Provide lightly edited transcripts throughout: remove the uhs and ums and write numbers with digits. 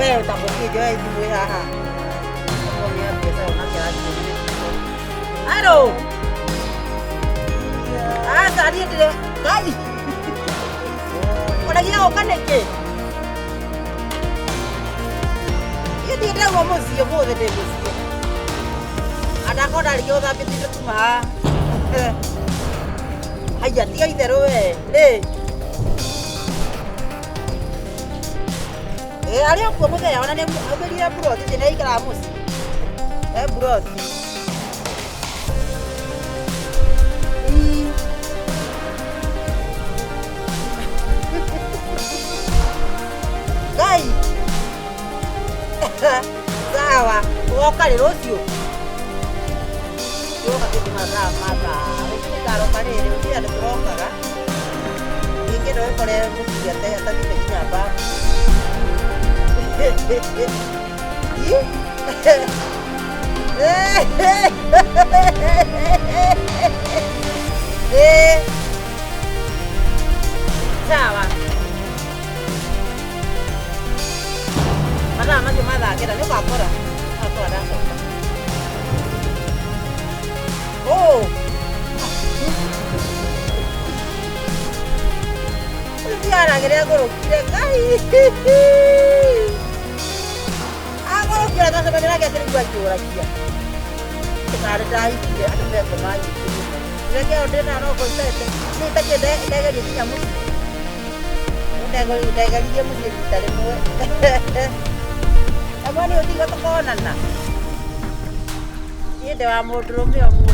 Wewe utakuja hivi wewe haha. Ngoja pesa unakiaje? Halo. Tadi dia kali. Unagia ukaneke. Ini dia wa mozi yo mo de mozi. Ada ko dari yo tapi tidak cuma. Haya dia itero we. Ali hapo moja yaona ni aberia bro tena ikala mozi. Bro. Gai. Sawa, woka rũciũ. Yoka kitu mata. Ukitaro kanene utia ndĩrokaga. Ningĩ no ĩkore mũkia te atabite kinyamba. Sawa. Mana masih malah kita ni apa orang? Apa ada? Oh. Siapa lagi dia guru? Dia kai. Aku kira tak sebenarnya lagi ada dua jual lagi ya. Sekarang dah ini ada berapa kemarin? Dia kaya order naro konser itu. Ni tak ada dia ni jamu. Udah dia mesti kita demo. Apa ni uti kata konan na? Ini dewa modro mi amu.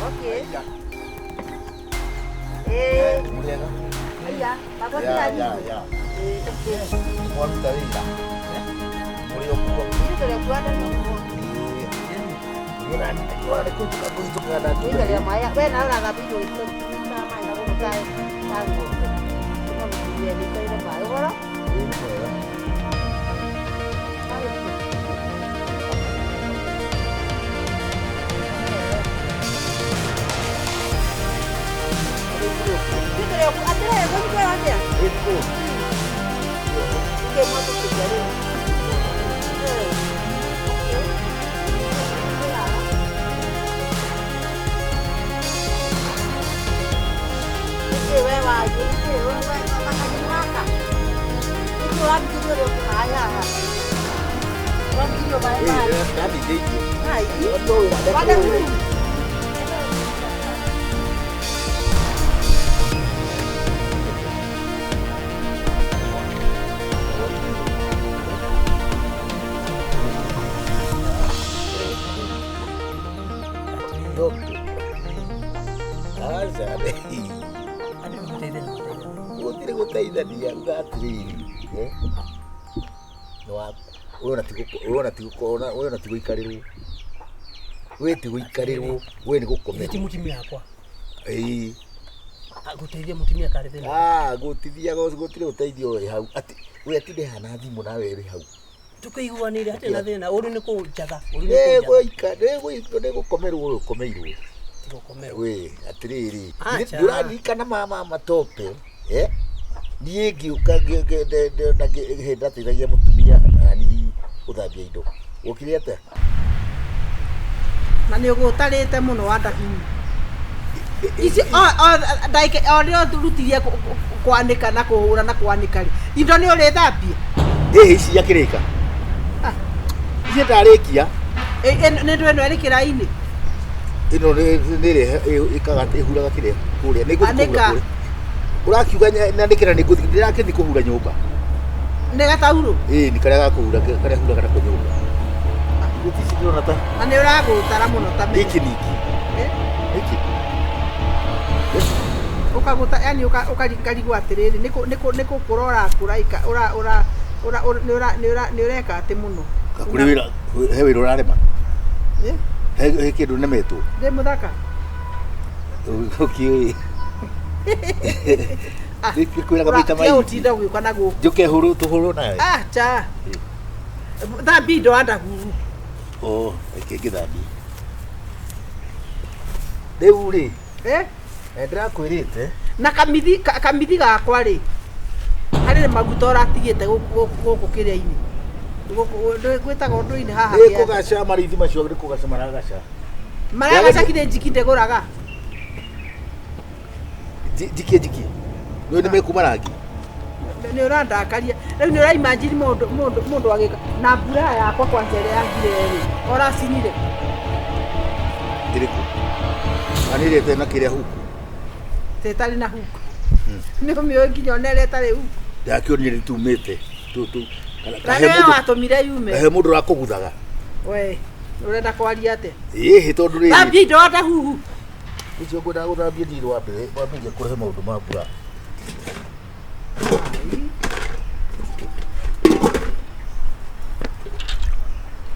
Okey. Kemudian kan? Iya, bapak tadi. Ya. Semua tadi dah. Mulai buang. Ini sudah buat dan Ini nanti ada kunci aku itu ada. ini dari Maya. Benar lah tapi itu sama yang aku pakai tangguh. Cuma dia di sana baru orang. Itu dari aku ada yang kamu jual aja. Itu. Oke, masuk ke jadi. Đã bị đi. Tôi đã đi. Gũteithania ngatiri wona tigũikarirwo we tigũikarirwo we nĩ gũkomerwo ti mutimia yakwa ĩĩ guteithia mutimia kare thĩna gũtithia gũtirĩ ũteithio wĩ hau atĩ we atinde hana thimũ nawe wĩ hau tukaiguanĩre atĩ na thĩna ũrĩ nĩ kũnjatha nĩ gũkomerwo ũyũ ũkomeirwo we atĩrĩrĩ ndũraririkana mama matope niĩ ngĩũka ndateithagia mũtumia nani gũthambia indo ũkire atĩa Na nĩ ũgũtarĩte mũno wandahini ici ndaike rĩo turutirie kwanĩka na kũhũra na kwanĩka rĩ indo nĩ ũrĩthambia ici yakĩrĩka ici ndarĩkia nĩ ndũ ĩno ĩrĩ kĩraĩ-inĩ ĩno nĩrĩ ĩkaga ĩhuraga kĩrĩa kũrĩa nĩ urakiuga nandĩkĩra nĩ ngũthiĩ ndĩrakĩthi kũhura nyũmba nĩ gataurũ nĩ karĩa gakũhura karĩa huraga na nyũmba gũtici ndĩrona ta na nĩ ũragũtara mũno ta gĩkĩ niki gĩkĩ ũkagũta yani ũkarigwo atĩrĩrĩ nĩ kũkũra ũrakũra nĩ ũreka atĩ mũno kũrĩ wĩra he wĩra ũrarema he kĩndũ nemetwo ndĩ mũthaka ũkĩũĩ kwĩraga maita maingĩ ũtinda ũgĩũka na gũkũ njũke tũhũrwo nawe cha thambia indo andahuru reke ngĩthambie rĩu rĩ Ndirakwirite. Na kamithi gakwa ri. Harĩ maguta ũratigĩte gũkũ kĩrĩa-inĩ. Gwĩtaga ũndũ-inĩ haha. Kũgaca marithi macio nĩ kũgaca maragaca. Maragaca kire njiki ndĩgũraga. Jiki. Nĩ mekuma rangi. Nĩ ũrandakaria. Rĩu nĩ ũraimagine mũndũ agĩka na mbura yakwa kwanza ĩrĩa yangire rĩ. Ũracinire. Ndĩrĩkũ? Anĩrĩte na kĩrĩa huku. Tetarĩ na huku. Nĩ ũmĩoĩ nginya onereta tarĩ huku. Ndakĩonire tumĩte. Kahe mũndũ watũmire yume. Kahe mũndũ rakũguthaga. We, ũrenda kwaria atĩa? Ĩhĩ tondũ rĩrĩ. Thambia indo ta huhu. Ũcio ngwendaga gũthambia ndiro wa mbere, wambĩrĩria kũrehe maũndũ ma mbura.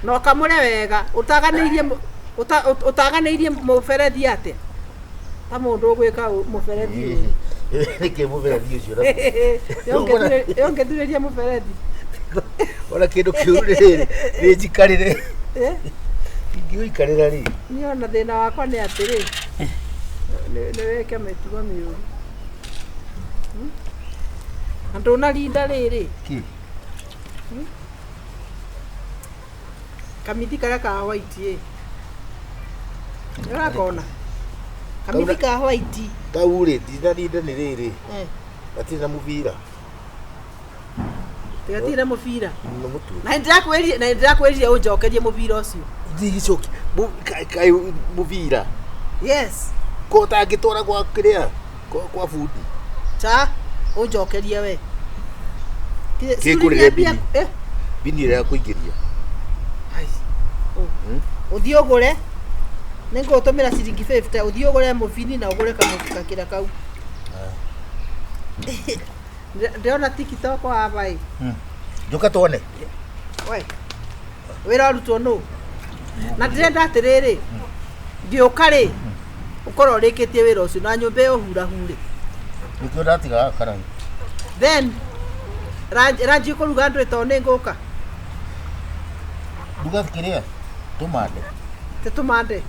No kamũre wega, ũtaganĩirie mũberethi atĩa? Ta mũndũ ũgwĩka mũberethi ũyũ. Nĩkĩ mũberethi ũcio na? Yongethurĩria mũberethi. Ona kĩndũ kĩũru rĩrĩ, nĩ njikarĩre. Ingĩũikarĩra rĩ. Niĩ ona thĩna wakwa nĩ atĩrĩ. Nĩ weke mĩtugo mĩũru. Na ndũnarinda rĩrĩ. Kĩ? Kamithi karĩa ka white ĩ. Nĩũrakona? Kamithi ka white. Kau rĩ, ndinarinda nĩ rĩrĩ. Gatirĩ na mũbira. Tigatirĩ na mũbira. Nĩ mũtu. Na ndĩrakwĩrire ũnjokerie mũbira ũcio. Ndigicoki. Kaĩ mũbira. Yes. Ko ũtangĩtwara gwa kĩrĩa? Kwa bundi. Cha, ũnjokerie we. Kĩngũrĩre bini. Bini ĩrĩa ya kũingĩria. Ũthiĩ ũgũre. Nĩngũtũmĩra ciringi 50 ũthiĩ ũgũre mũbini na ũgũre kamũkĩra kau. Ndĩrona TikTok hapa ĩ. Njoka tuone. We. Wĩra ũrutwo nũ? Na ndĩrenda atĩrĩrĩ. Ngĩũka rĩ. Ũkorwo ũrĩkĩtie wĩra ũcio na nyũmba ĩyo hurahure. Nĩkĩo ndatiga karangi. Then ranji kũruga andũ ĩtoo nĩ ngũka. Nduga kĩrĩa? Tumande. Te tumande.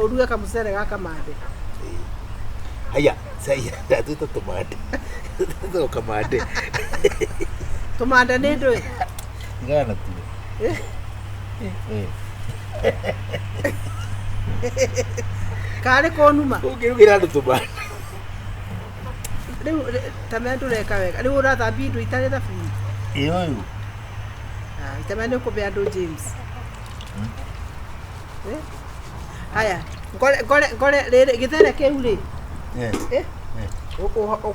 Uruge kamũcere gaka mande. Haya, sasa ndatuta tumande. Ndio kamande. Tumande nĩ ndũ. Ngana tu. Karĩ kũnuma. Ũngĩrugĩra andũ tumande. Rĩu tamenya ndũreka wega. Rĩu ũrathambia indo itarĩ thabuni. Ũyũ. Tamenya nĩũkũbe andũ James. Haya, ngore rĩrĩ gĩthere kĩu rĩ.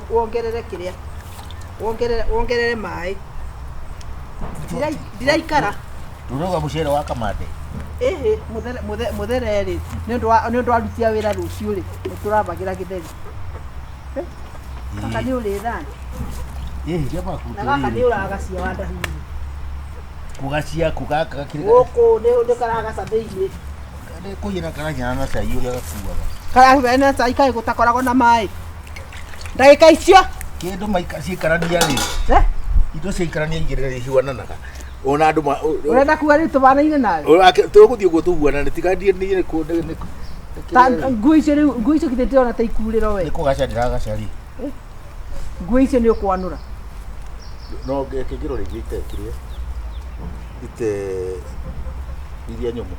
Wongerere kĩrĩa? Wongerere maĩ. Ndiraikara. Ndũroga mũcere wa kamande. Mũthere rĩ. Nĩ ũndũ warutia wĩra rũciũ rĩ. Nĩtũrambagĩra gĩtheri. Kaka nĩ ũrĩthani. Jama kutu. Na kaka nĩ ũragacia wa ndahiri. Kugacia kugaka kĩrĩa. Gũkũ nĩ karagaca thĩinĩ. Nĩ kũiyĩra karanyana na cai ũrĩa gakuaga. Karahuana na cai kaĩ gũtakoragwo na maĩ. Ndagĩka icio. Kĩndũ ciĩkarania rĩ. Indo ciĩkarania igĩrĩ rĩ hiwananaga. Ona andũ ũrenda kuga rĩ tũbanaine nawe. Tũgũthiĩ ũguo tũhuana tigandia nĩ kũ. Nguo icio githĩ ndĩrona ta ikurĩro we. Nĩ kũgaca ndĩragaca rĩ. Nguo icio nĩ ũkwanũra. No ngĩkĩrwo rĩngĩ itekĩrĩa. Iria nyũmũ.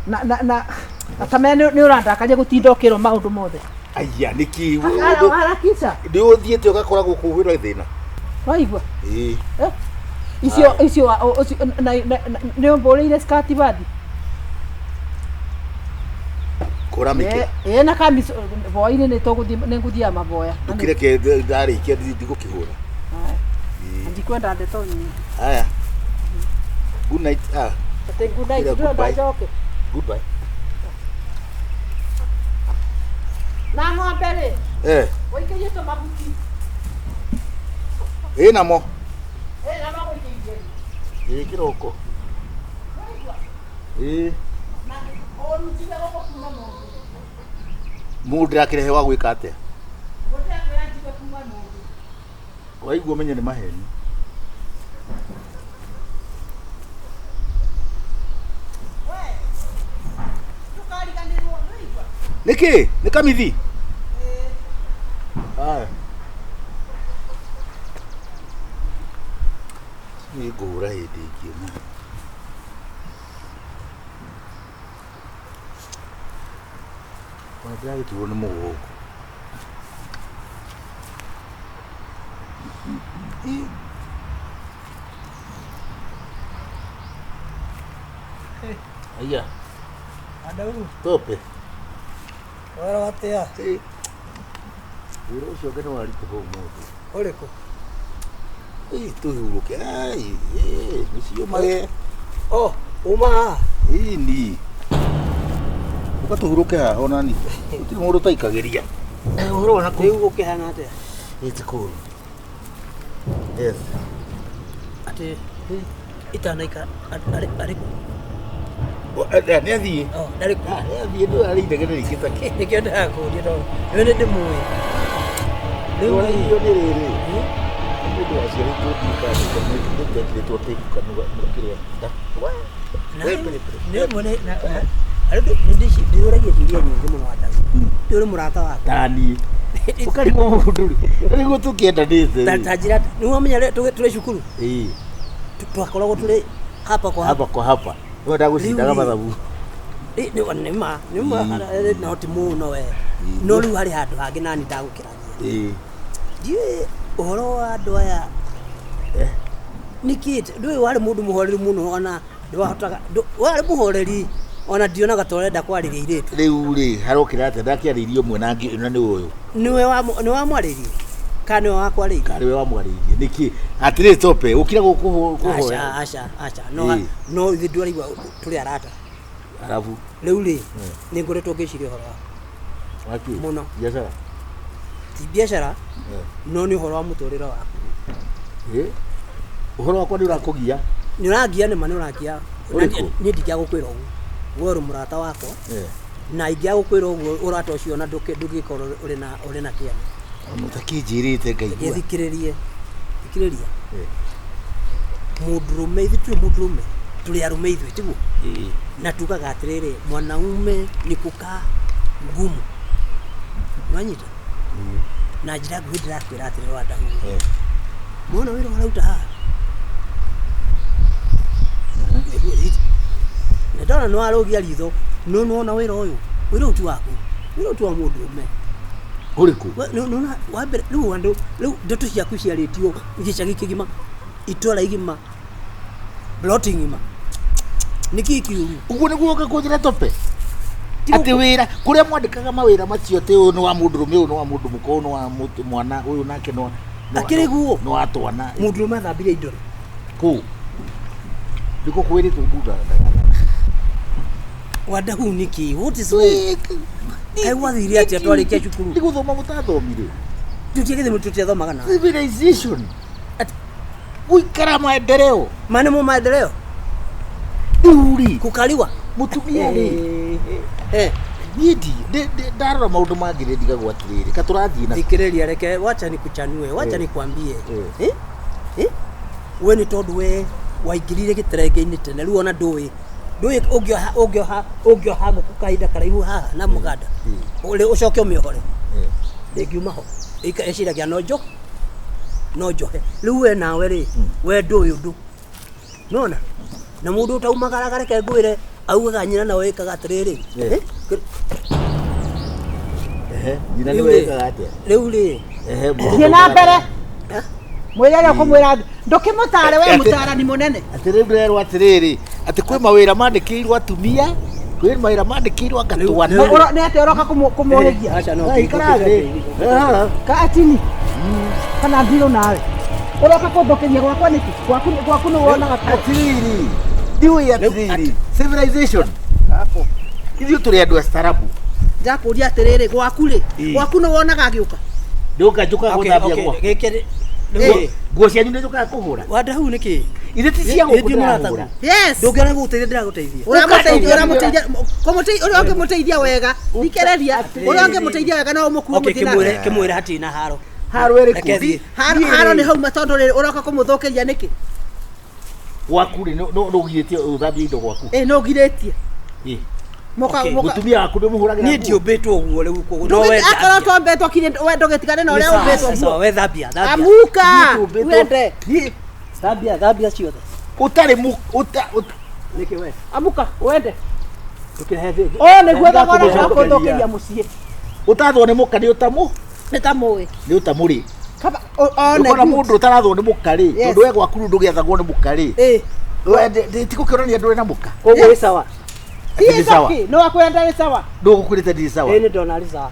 Na tamenya nĩ ũrandakaria gũtinda ũkĩrwo maũndũ mothe. Aya nĩkĩ harakisha. Nĩ ũthiĩte ũgakora gũkũ wĩra thĩna. Waigua? Icio nĩ ũmbũrĩire skati bathi. Kora mĩke. Na kami voa-inĩ nĩ ngũthiaga mavoya. Ndũkĩreke ndarĩkia ndigũkĩhũra. Ndikwenda ndeto nyingĩ. Aya. Good night. Good night. Njoke. Goodbye. Na ng'ombe rĩ? Ũikĩrie tũmahuti. Namo. Namo ũikĩrie. Kĩroko. Na ũrutire gũkũ kuma mũndũ. Mũndũ ndĩrakĩrehe wa gwĩka atĩa? Mũndũ ndĩrakĩrehe njige kuma mũndũ. Waigua menye nĩ maheni. Niki, ni kamithi. Ni ngũra hĩndĩ ĩngĩ ma. Ona ndĩragĩturwo nĩ mũgongo. Aya. Adau. Tope. Wara watea. Wĩra ũcio ũngĩ nĩ waritũha ũmũthĩ. Ũrĩkũ? Tũhurũke. Nĩcio mage. Uma haha. Ini. Ũka tũhurũke haha ona ni. Gũtirĩ mũndũ ũtaikagĩria. Ũhoro wa nakũu. Rĩu gũkĩhana atĩa? It's cool. Yes. Atĩ itanaika arĩkũ? Nĩ athiĩ. Ndarĩkũ? Nĩ athiĩ nĩ arĩindagĩra rĩngĩ take. Nĩkĩo ndĩrakũria tondũ nĩ ndĩmũĩ. Rĩu irio nĩ rĩrĩ. Mũndũ aciarĩtwo ndikandĩka nĩndekĩrĩtwo tĩku kanua kĩrĩa nda. Ndĩũragia ciũria nyingĩ mũno wa Ndau. Ndĩũrĩ mũrata wakwa. Tani. Ũkarigwo mũndũ rĩ. Nĩguo tũkĩendanĩte. Ta njĩra nĩwamenya tũrĩ cukuru. Twakoragwo tũrĩ hapa kwa hapa. Nĩ ndagũcindaga mathabu. Nĩma no ti mũno we. No rĩu harĩ handũ hangĩ nani ndagũkĩrania. Ndiũĩ ũhoro wa andũ aya nĩkĩ ndũĩ warĩ mũndũ mũhoreri mũno ona ndwahotaga warĩ mũhoreri ona ndionaga ta ũrenda kwarĩria airĩtu. Rĩu rĩ harokĩra atĩa ndakĩarĩirie ũmwe na angĩ na nĩ ũyũ. Nĩ wamwarĩirie kana nĩ wakwarĩirie? Kana nĩ wamwarĩirie nĩkĩ atĩrĩ Tope ũkira gũkũhoya. Aca no ithuĩ ndũraigua tũrĩ arata. Arabu rĩu rĩ nĩ ngoretwo ngĩciria ũhoro waku mũno. Biacara ti biacara no nĩ ũhoro wa mũtũrĩre waku. Ũhoro wakwa nĩ ũrakũgia. Nĩ ũrangia nĩma nĩ ũrangia. Niĩ ndingĩagũkwĩra ũguo we ũrĩ mũrata wakwa na ingĩagũkwĩra ũguo ũrata ũcio ona ndũngĩkorwo ũrĩ na kĩene. Mũtakĩnjĩrĩte ngaigua. Thikĩrĩria mũndũrũme ithuĩ tũrĩ mũndũrũme tũrĩ arũme ithuĩ tiguo na tugaga atĩrĩrĩ mwanaume ni kukaa ngumu wanyita na njĩra nguhĩ ndĩrakwĩra atĩrĩrĩ wa Ndau mwana wĩra ũrauta haha nĩ ndona nĩ warũgia ritho no nĩwona wĩra ũyũ ti waku wĩra ũyũ ti wa mũndũrũme ũrĩkũ wambere rĩu andũ rĩu ndeto ciaku ciarĩtio gĩcagi kĩgima itũra igima plot ngima nĩkĩ kĩũru ũguo nĩguo ũgakũnjĩra Tope atĩ wĩra kũrĩa mwandĩkaga mawĩra macio atĩ ũyũ nĩ wa mũndũrũme ũyũ nĩ wa mũndũ mũkũrũ nĩ wa mwana ũyũ nake akĩrĩ guo nĩ wa twana mũndũrũme athambirie indo kũu ndiko kwĩrĩtwo mbunda wa Ndau nĩkĩ what is wathire atĩa twarĩkia cukuru nĩ gũthoma mũtathomire tũtiagĩthĩ tũtiathomaga na civilization gũikara maendeleo manemo maendeleo uri kukaliwa mutumia rĩ niĩ ndarora maũndũ mangĩ ndigagwo atĩrĩrĩ ka tũrathiĩ na thikĩrĩria reke wacha nikuchanue wacha nikwambie we nĩ tondũ we waingĩrire gĩterenge-inĩ tene rĩu ona ndũĩ ũngĩoha ngũkũ kahinda karaihu haha na mũganda ũcoke ũmĩohore ndĩngiuma ho ĩciragia no njohe rĩu we nawe rĩ we ndũĩ ũndũ nona na mũndũ ũtaumagaraga reke ngwĩre augaga nyina nawe ĩkaga atĩrĩrĩ nyina nĩwe ĩkaga atĩa rĩu rĩ thiĩ na mbere mwĩre ũrĩa ũkũmwĩra ndũkĩmũtare we mũtarani mũnene atĩrĩ ndĩrerwo atĩrĩrĩ atĩ kwĩ mawĩra mandĩkĩirwo atumia kwĩ mawĩra mandĩkĩirwo agatwana nĩ atĩ ũroka kũmũhĩgia katini kana thirũ nawe ũroka kũthũkĩria gwakwa nĩkĩ gwaku nĩ wonaga atĩrĩrĩ ndiũĩ atĩrĩrĩ civilization ithuĩ tũrĩ andũ astarabu ndakũria atĩrĩrĩ gwaku nĩ wonaga agĩũka ndũka njũkaga gũthambia gwakwa nguo cianyu nĩ njũkaga kũhũra wa Ndau nĩkĩ ithe ti cia gũkũhũra ndũngĩona gũgũteithia ndĩragũteithia ũrĩa ũngĩmũteithia wega thikĩrĩria ũrĩa ũngĩmũteithia wega no ũmũkue mũthiĩ kĩmwĩre hatirĩ na haro haro ĩrĩkũ haro nĩ hauma tondũ rĩrĩ ũroka kũmũthũkĩria nĩkĩ gwaku rĩ no ũgirĩtie ũthambie indo gwaku no ũgirĩtie mutumia waku ndio muhuragira ni ndio betwo guo riu ko no we akara to betwo kire we ndogetigane na uria betwo so we thambia amuka wende thambia ciothe utari niki we amuka wende tukirehe ne gwetha gora ko ndokeria mucie utathwo ni mukari utamu nitamuwe ni utamuri kaba ne mundu utarathwo ni mukari tondu we gwaku ndugiathagwo ni mukari we tiko kironi andu na muka koguo wi sawa ni sawa no akwenda ni sawa ndugukurite ndi sawa ni ndona ri sawa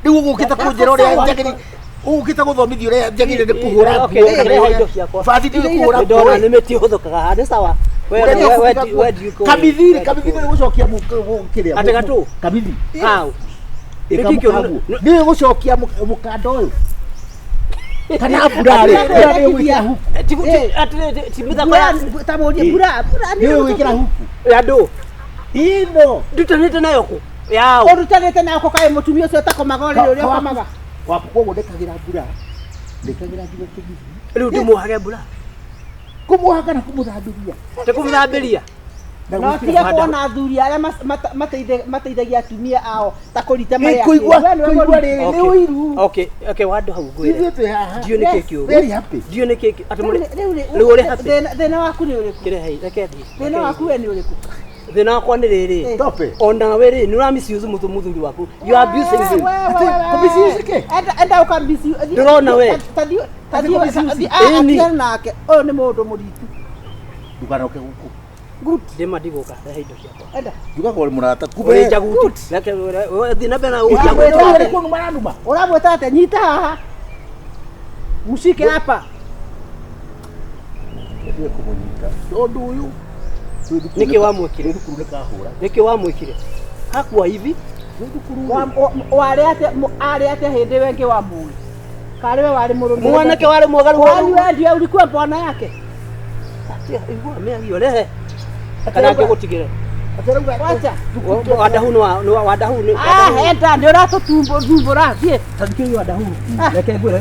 riu gukita kunjira uria njagiri ukita guthomithio uria njagiri ni kuhura bati ndi kuhura ndona ni meti huthukaga hande sawa we kabithiri ni gucokia mukiria ategatu kabithiri hau ni gucokia mukando uyu kana burare ni wikira huku timitha kwa tamuria bura ni wikira huku andu ino ndutanite nayo ku yao ndutanite nayo ko kai mutumia ucio takomaga uri uria komaga waku koguo ndekagira bura ndekagira nginya kigithiri riu ndimuhage bura kumuhaga na kumuthambiria tekumuthambiria no tiga kuona athuri aria mateithagia atumia ao ta kurita maria kuigua riri ni uiru okay wando hau ngwire ndio ni keki very happy ndio ni keki atumuri riu uri happy thina waku ni uriku kirehe reke ndi thina waku we ni uriku thina wakwa ni riri tope ona we ri ni uramisiuzu muthuri waku you are abusing him kubisiuzu ke enda ukambisi ndurona we tadio nake o ni mundu muritu ndukanoke guku good ndima ndiguka rehe indo ciakwa enda ndugaga uri murata uri jagutu reke thina bena uri kunu maranuma uramweta ate nyita haha mushike hapa ndio kumunyita tondu uyu niki wamwikire thukuru ni kahura niki wamwikire hakwa hivi wale ate hindi wengi wa mui kariwe wali murume mwanake wale mwagaru wewe ndio ulikuwa bwana yake igua meagio rehe kana ngigutigire wacha wadahu no wadahu ni enda ndio ratutumbura thie tadikio wadahu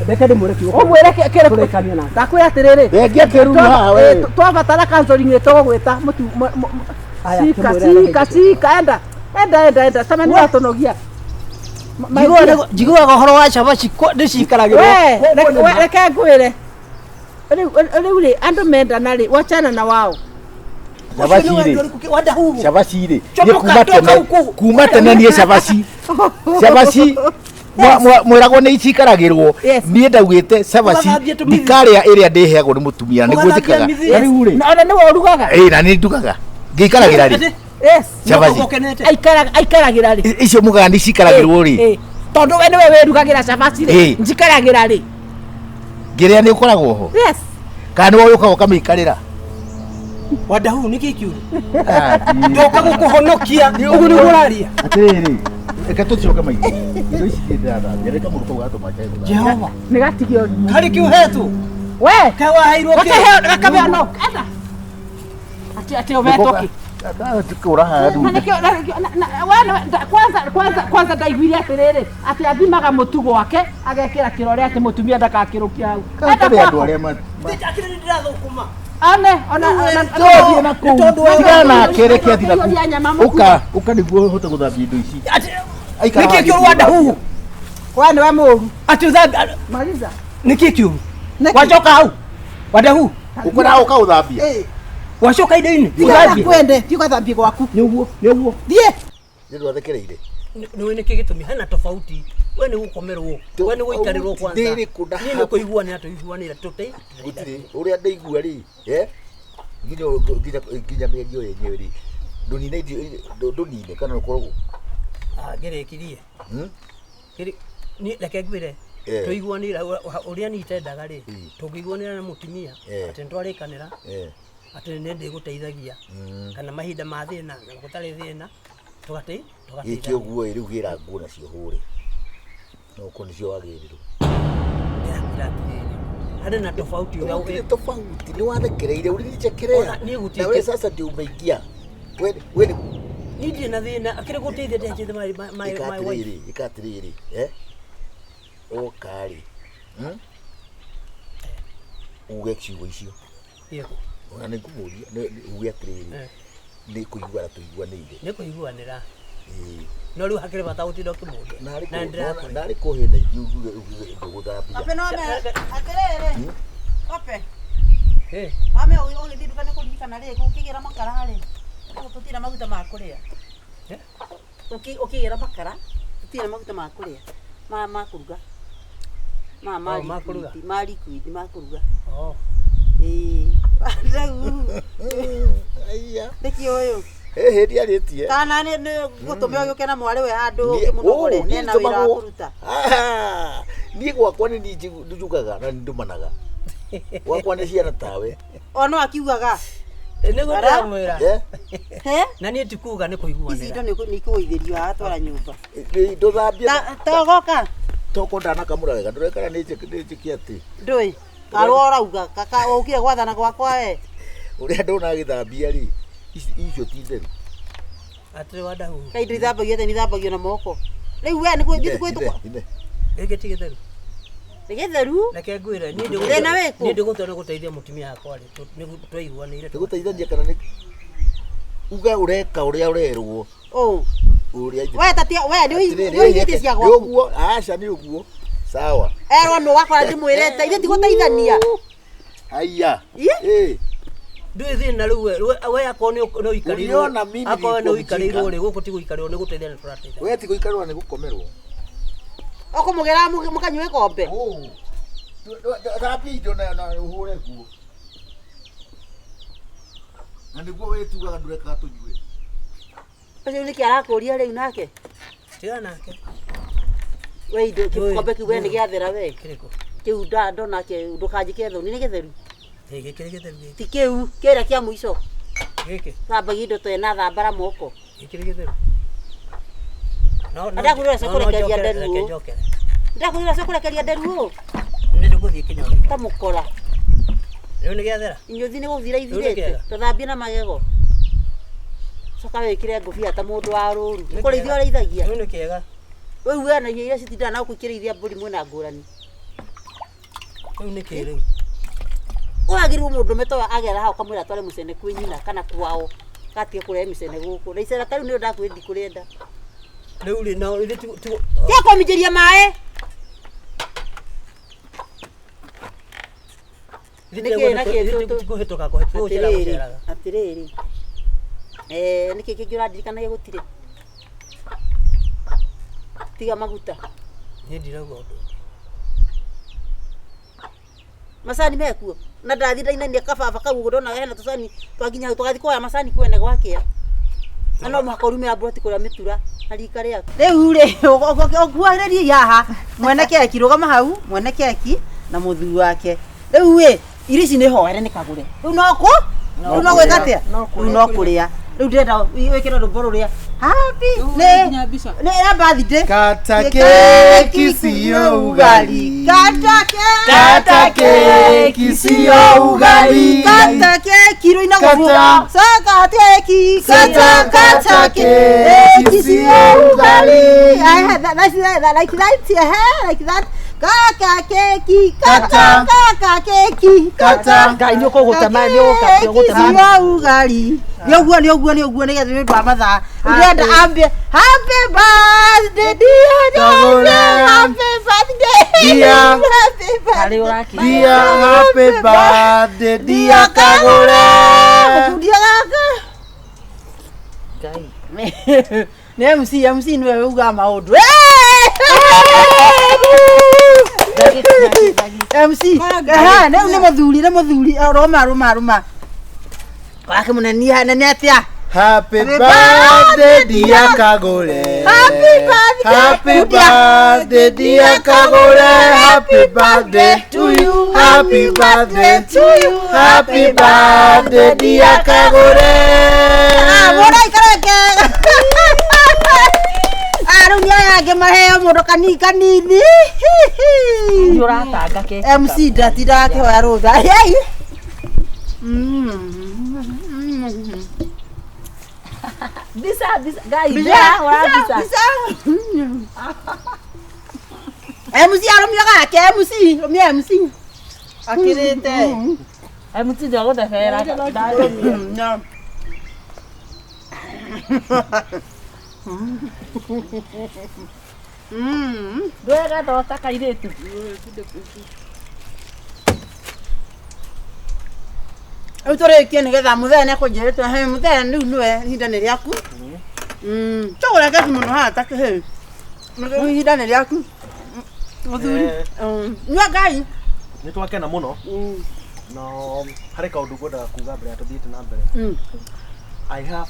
reke ndimureki umwireke kere kurekania na ndakwira atiriri rengia kiru haha we twabatara counseling ni tugwita mutu sika enda sama ni watonogia jiguaga horo wa shabashi ndicikaragirwo reke ngwire riu andu mendana ri wachana na wao Shabasi ni kuma tene ni Shabasi mwiragwo ni icikaragirwo ni ndagwite Shabasi ndikaria iria ndiheagwo ni mutumia niguo njikaga riu ri na ni worugaga na ni ndugaga ngikaragira ri Shabasi aikaragira ri icio mugaga ni cikaragirwo ri tondu we niwe wirugagira Shabasi ri njikaragira ri ngiria ni ukoragwo ho kana ni woka ukamikarira wadahu niki kiuru ndoka gukuhonokia ugu ni muraria atiriri eka tucoke maigi indo ici ndada reka muruko gato makai Jehova ni gatigio kari kiuhetu we kawa hairwo ke rakabe no enda ati obetoki tukura hadu kwanza ndaiguire atiriri ati athimaga mutu gwake agekira kirore ati mutumia ndakakirukia hau enda andu aria ma akiri ndirathukuma ona todi na ku tigana kereke athina uka niguo hote guthambia indo ici niki kiuru wadahu wani wa muru ati uthambi maliza niki kiuru wachoka hau wadahu ukora uka uthambia wacoka indo-ini kwende tiga thambi gwaku niguo thie ndio athekereire ni we niki gitumi hena tofauti we ni gukomerwo we ni guikarirwo kwanza ni kuigua ni atuiguanira tuti gutiri uria ndaigua ri nginya merio yenyewe ri ndunine kana ukorwo ngerekirie ni reke ngwire tuiguanira uria ni itendaga ri tungiguanira na mutumia ati ntwarikanira ati ni ndiguteithagia kana mahinda ma thina gutari thina tugati iki uguo riu gira nguo nacio hure no konicio wagirirwo hana na tofauti uria tofauti ni wathekereire uri nichekerea na wewe sasa ndio umeingia wewe ni ndina thina akire guteithia ndechete mai ikatiriri okari uge kiugo icio yego ona ni kumuria uge atiriri nĩ kũiguana tũiguanĩire. Nĩ kũiguanĩra. No rĩu hakĩrĩ bata gũtinda ũkĩmũndũ. Narĩ kũhĩna ithuĩ ndũgũthambia. Ope no me atĩrĩrĩ. Ope. Mame ũgĩthiĩ nduka nĩ kũririkana rĩ ũkĩgĩra makara rĩ. Tũtira maguta ma kũrĩa. Ũkĩgĩra makara tũtira maguta ma kũrĩa. Ma kũruga. Ma kũruga. Ma liquid ma kũruga. Aiya. Nĩkĩ ũyũ? Hĩndĩ arĩtie. Kana nĩ gũtũme ũgĩũke na mwarĩ we handũ ũkĩmũnogore nena wĩra wa kũruta. Niĩ gwakwa nĩ niĩ njugaga na ndũmanaga. Gwakwa nĩ ciana tawe. Ono akiugaga. Nĩ gũtamwĩra. Na niĩ ti kuuga nĩ kũiguanĩra. Ici indo nĩ ikũgũithĩrio haha twara nyũmba. Ndũthambia. Togoka. Toko ndanakamũra wega ndũrekana nĩ njĩkia atĩ. Ndũĩ. Karwo ũrauga kaka ũkire gwathana gwakwa we. Ũrĩa ndona agĩthambia rĩ. Icio ti theru. Atĩrĩ wadahu. Kaingĩ ithambagio tena ithambagio na moko. Rĩu we nĩ gwĩthiĩ gwĩtũkwa. Gĩkĩ ti gĩtheru. Nĩ gĩtheru. Reke ngwĩre niĩ ndĩgũtwara gũteithia mũtumia wakwa rĩ tũiguanĩire. Tũgũteithania kana nĩ uga ũreka ũrĩa ũrerwo. We tatia we nĩ ũigĩte cia gwaku. Ũguo aca nĩ ũguo. Sawa. Erwo nũ wakora ndĩmwĩrĩte ithe ti gũteithania. Aiya. Ndũĩ thĩna rĩu we akorwo nĩ ũikarĩirwo. Akorwo nĩ ũikarĩirwo rĩ gũkũ ti gũikarĩrwo nĩ gũteithia nĩ tũrateithia. We ti gũikarĩrwo nĩ gũkomerwo. Ũkũmũgera mũkanyue kombe. Thambia indo na ũhũre nguo. Na nĩguo wĩtugaga ndũrekaga tũnyue. Ũcio nĩkĩ arakũria rĩu nake? Tiga nake. We indo gĩkombe kĩu we nĩ gĩathera we. Kĩrĩkũ? Kĩu ndonake ndũkanjĩke thoni nĩ gĩtheru. Gĩkĩ gĩtheru gĩkĩ. Ti kĩu kĩrĩa kĩa mũico. Gĩkĩ. Thambagia indo twena thambara moko. Gĩkĩ gĩtheru. Ndakwĩra cekũrekeria nderu. Ndakwĩra cekũrekeria nderu. Nĩ ndĩgũthiĩ kĩnyoni. Ta mũkora. Rĩu nĩ gĩathera. Inyuĩ nĩ gũthira ithirĩte. Tũthambie na magego. Coka wĩkĩre ngũbia ta mũndũ wa rũru. Kũrĩithia ũrĩithagia. Rĩu nĩ kĩega. Rĩu we na iria citindaga na gũkĩrĩithia mbũri mwena ngũrani. Rĩu nĩ kĩ rĩu. Ũragĩrwo mũndũ metoa agera hau kamwĩra atware mũcene kwĩ nyina kana kwao. Gatige kũrehe mĩcene gũkũ. Na icera ta rĩu nĩ ndakwendi kũrĩenda. Rĩu rĩ na ithe ti Tia kũminjĩria maĩ. Kũhĩtũka kũhĩtũka. Atĩrĩrĩ. Nĩkĩ kĩngĩ ũrandirikanagia gũtirĩ. Tiga maguta. Niĩ ndirauga ũndũ. Macani mekuo. Na ndathi ndainania kababa kau ũguo ndona hena tũcani twanginya hau tũgathi kuoya macani kwene gwakĩa. Na no mũhaka ũrumĩra mburoti kũrĩa mĩtura na rika rĩaku. Rĩu rĩ ũkuharĩrie haha mwene keki rũgama hau mwene keki na mũthuri wake. Rĩu rĩ irio ici nĩ hoere nĩ kagũre. Rĩu no gwĩka atĩa? Rĩu no kũrĩa. Rĩu ndĩrenda wĩkĩre rũmbo rũrĩa happy nĩ birthday. Kata keki sio ugali. Kata keki sio ugali. Kata keki rũina gũbũra. Kata keki. Kata keki sio ugali. Like that. Kaka keki. Kata keki. Kata. Ngai nĩ ũkũgũtema nĩ ũgũtema ugali. Nĩ ũguo nĩ getha nĩ ndwa mathaa. Ndĩrenda ambie happy birthday dear. Happy birthday. Dear. Happy birthday dear Kagũre. Mũkundia gaka. Ngai. Nĩ MC nĩwe uga maũndũ. MC. Nĩ mũthuri roma. Wake mũnenia nene atĩa? Happy birthday dear Kagũre. Happy birthday dear Kagũre. Happy birthday to you. Happy birthday to you. Happy birthday dear Kagũre. Mũra ikareke. Arunia yake maheo mũndũ kanini. Ũratanga keki. MC ndatinda akĩhoya rũtha. Bisa guys. Bisa. MC arumia gake rumia MC. Akirite. MC ndio gũthebera. Ndwega tota kairitu. Utore nigetha muthee nekunjirite he muthee riu niwe ihinda ni riaku. Togora gati muno haha takihe. Ihinda ni riaku. Muthuri. Nyua ngai. Nĩ twakena mũno. No harĩ kaũndũ ngwendaga kuga mbere ya tũthiĩte na mbere. I have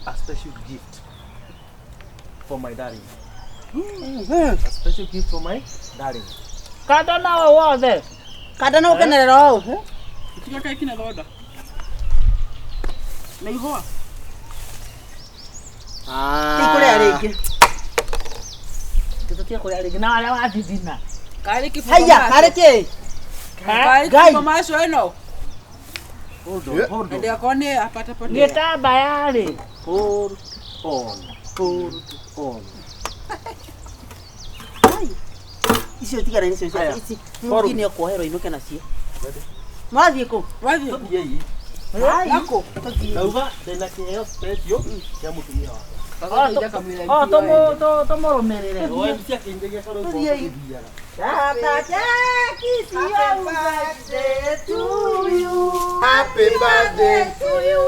a special gift for my darling. A special gift for my darling. Kada nawe wothe. Kada no kenerera o. Tiga keki na thoda. Na ihua. Ikuria ringi. Tutokia kuria ringi na wale wa thithina. Kari kifuko. Haya, kare ki. Kari kifuko maso eno. Hold on. Ndio akone apata pote. Ngetamba yari. Hold on. Icio tigana icio ici. Mungine okuoherwo inuke nacio. Mwathie ku. Wathi. Yei. Yako. Nauga ndĩna kĩheo special kĩa mũtumia Oh, tumurumirire. Wewe cia kĩingĩ gĩkorwo gĩthiaga. Happy birthday to you. Happy birthday to you.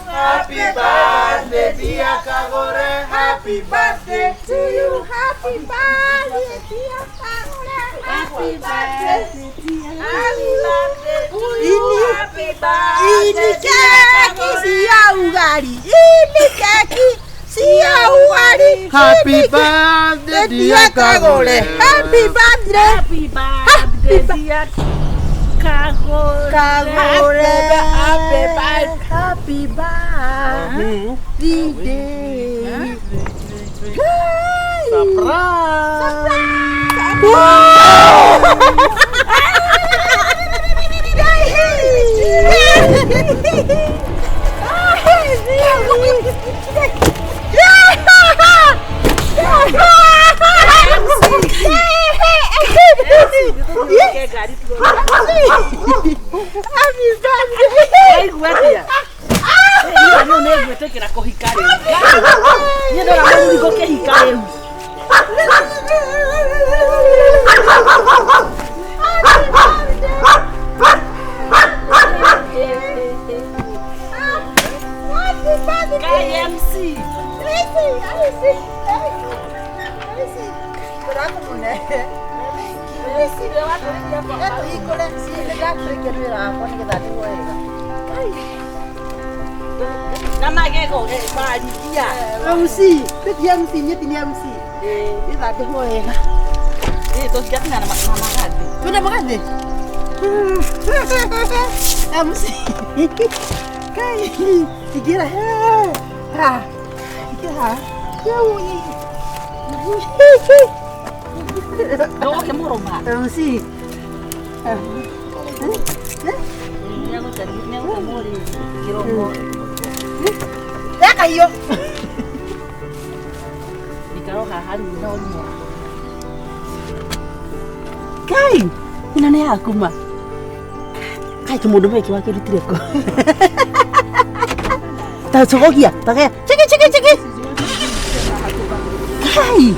Happy birthday dear Kagore. Happy birthday to you. Happy birthday dear Kagore. Happy birthday dear. Happy birthday to you. Happy birthday. Ini keki cia ugali. Ini keki cia ugali. Happy birthday dear Kagore. Happy birthday. Happy birthday dear Kagore. Kagore. Happy birthday. Happy birthday. Surprise. MC, peti MC, nyeti ni MC. Ida de hoega. Itu sejatinya nama magazi. Tuna magazi. MC. Kai, tigira he. Ha. Tigira. Yawi. Doa ke moroma. MC. Nyago tadi nyago mori. Kiromo. Deka hiyo. Dikaroha hari nomo. Kai, ina ne akuma. Kai kimundu meki wakirutire ko. Ta sogogia, ta ke. Chiki. Kai.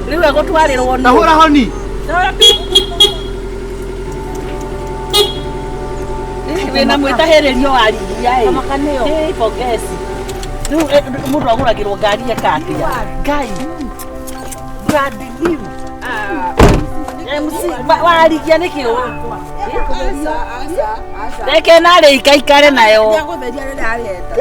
Riu agotwarirwo no. Nahura honi. Wena mwitahererio ariria Kama kaneo. pogesi. Riu mundu aguragirwo ngari ekatia. Ngai. Brand new. MC warigia niki u. Reke nare ikaikare nayo. Ndagutheria rĩrĩa arenda.